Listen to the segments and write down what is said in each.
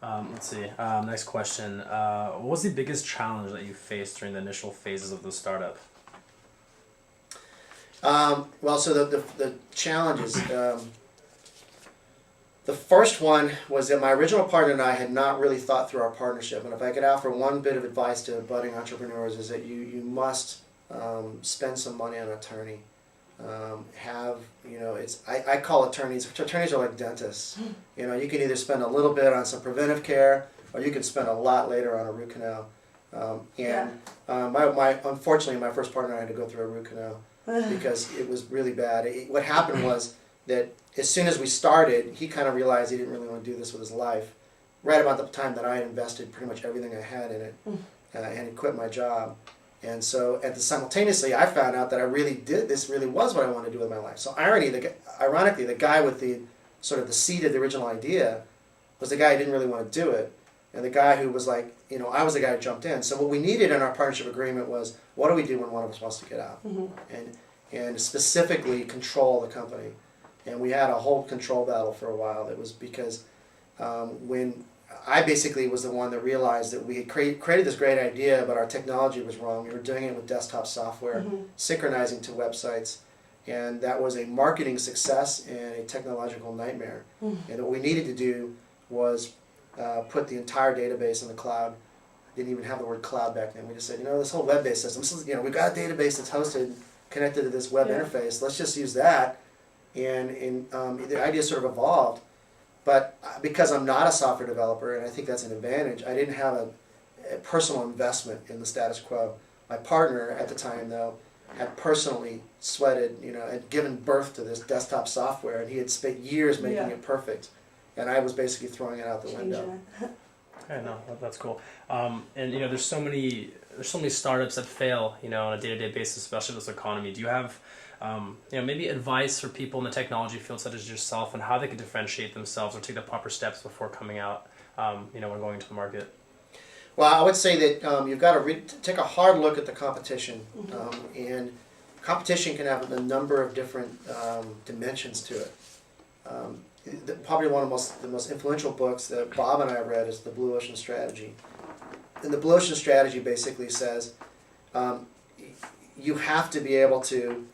Let's see. Next question. What was the biggest challenge that you faced during the initial phases of the startup? Well, so the challenges. The first one was that my original partner and I had not really thought through our partnership. And if I could offer one bit of advice to budding entrepreneurs is that you must spend some money on an attorney. I call attorneys are like dentists. You can either spend a little bit on some preventive care, or you can spend a lot later on a root canal. Unfortunately, my first partner and I had to go through a root canal because it was really bad. What happened was that as soon as we started, he kind of realized he didn't really want to do this with his life. Right about the time that I had invested pretty much everything I had in it, and he quit my job. And so, simultaneously, I found out that this really was what I wanted to do with my life. So ironically, the guy with the sort of the seed of the original idea was the guy who didn't really want to do it. And the guy who was like, I was the guy who jumped in. So what we needed in our partnership agreement was, what do we do when one of us wants to get out? And specifically control the company. And we had a whole control battle for a while. That was because when I basically was the one that realized that we had created this great idea, but our technology was wrong. We were doing it with desktop software, synchronizing to websites, and that was a marketing success and a technological nightmare. And what we needed to do was put the entire database in the cloud. Didn't even have the word cloud back then. We just said, this whole web-based system, we've got a database that's hosted, connected to this web interface. Let's just use that. And the idea sort of evolved. But because I'm not a software developer, and I think that's an advantage, I didn't have a personal investment in the status quo. My partner at the time, though, had personally sweated, had given birth to this desktop software, and he had spent years making it perfect. And I was basically throwing it out the window. Okay, no, that's cool. And there's so many startups that fail, on a day-to-day basis, especially in this economy. Do you have maybe advice for people in the technology field such as yourself on how they can differentiate themselves or take the proper steps before coming out, when going into the market? Well, I would say that you've got to take a hard look at the competition. And competition can have a number of different dimensions to it. Probably one of the most influential books that Bob and I read is The Blue Ocean Strategy. And the Blue Ocean Strategy basically says you have to be able to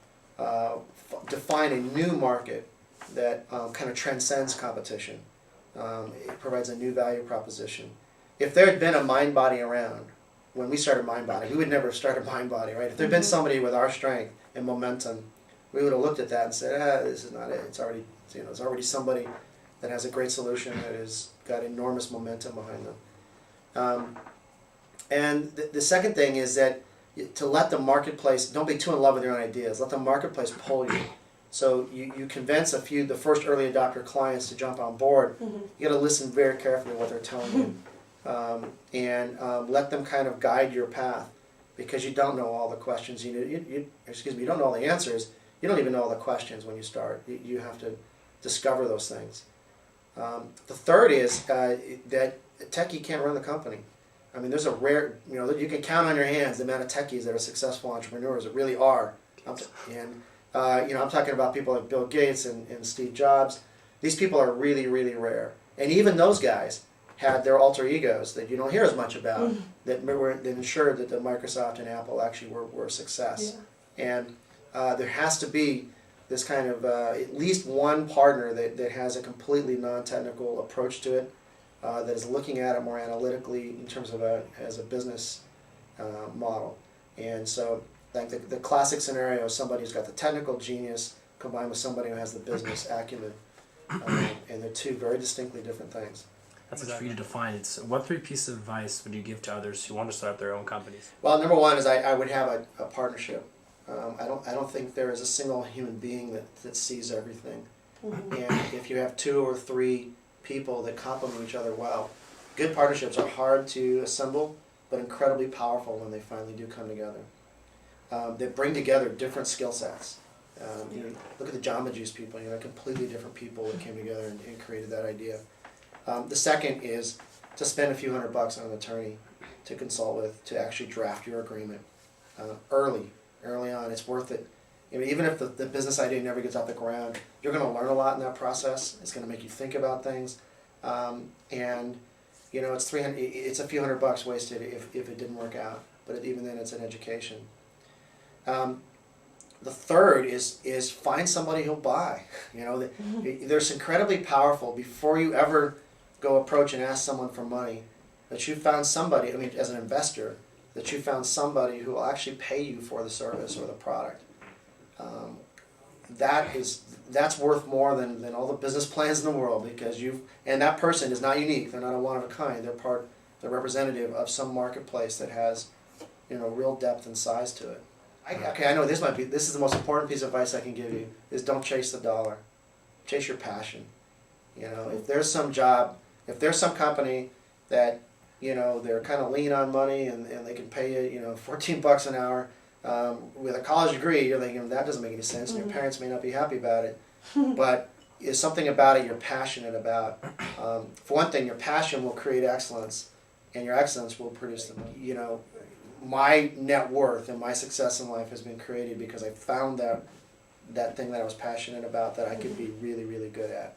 define a new market that kind of transcends competition. It provides a new value proposition. If there had been a MINDBODY around when we started MINDBODY, we would never have started MINDBODY, right? If there had been somebody with our strength and momentum, we would have looked at that and said, this is not it. It's already somebody that has a great solution that has got enormous momentum behind them. And the second thing is that to let the marketplace, don't be too in love with your own ideas, let the marketplace pull you. So you convince the first early adopter clients to jump on board. You got to listen very carefully to what they're telling you. And let them kind of guide your path, because you don't know all the questions. You don't know all the answers. You don't even know all the questions when you start. You have to discover those things. The third is that a techie can't run the company. I mean, there's a rare, you can count on your hands the amount of techies that are successful entrepreneurs. It really are. I'm talking about people like Bill Gates and Steve Jobs. These people are really, really rare. And even those guys had their alter egos that you don't hear as much about that ensured that the Microsoft and Apple actually were a success. And there has to be this kind of at least one partner that has a completely non-technical approach to it, that is looking at it more analytically in terms of as a business model. And so like the classic scenario is somebody who's got the technical genius combined with somebody who has the business acumen. And they're two very distinctly different things. That's exactly for you to define. What 3 pieces of advice would you give to others who want to start up their own companies? Well, number one is I would have a partnership. I don't think there is a single human being that sees everything. And if you have 2 or 3 people that complement each other well, good partnerships are hard to assemble, but incredibly powerful when they finally do come together. They bring together different skill sets. Look at the Jamba Juice people, completely different people that came together and created that idea. The second is to spend a few $100 on an attorney to consult with, to actually draft your agreement early on. It's worth it. Even if the business idea never gets off the ground, you're going to learn a lot in that process. It's going to make you think about things. And You know, it's it's a few $100 wasted if it didn't work out. But even then, it's an education. The third is find somebody who'll buy. You know, there's incredibly powerful before you ever go approach and ask someone for money, that you found somebody. I mean, as an investor, that you found somebody who will actually pay you for the service or the product. That's worth more than all the business plans in the world, because and that person is not unique. They're not a one of a kind. They're representative of some marketplace that has, you know, real depth and size to it. I know this is the most important piece of advice I can give you, is don't chase the dollar. Chase your passion. You know, if there's some job, if there's some company that, you know, they're kind of lean on money and they can pay you, you know, $14 an hour with a college degree, you're thinking, that doesn't make any sense, and your parents may not be happy about it. But is something about it you're passionate about. For one thing, your passion will create excellence, and your excellence will produce the money. You know, my net worth and my success in life has been created because I found that thing that I was passionate about that I could be really, really good at.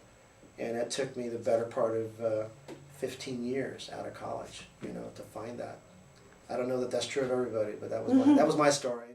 And it took me the better part of 15 years out of college, you know, to find that. I don't know that that's true of everybody, but that was my story.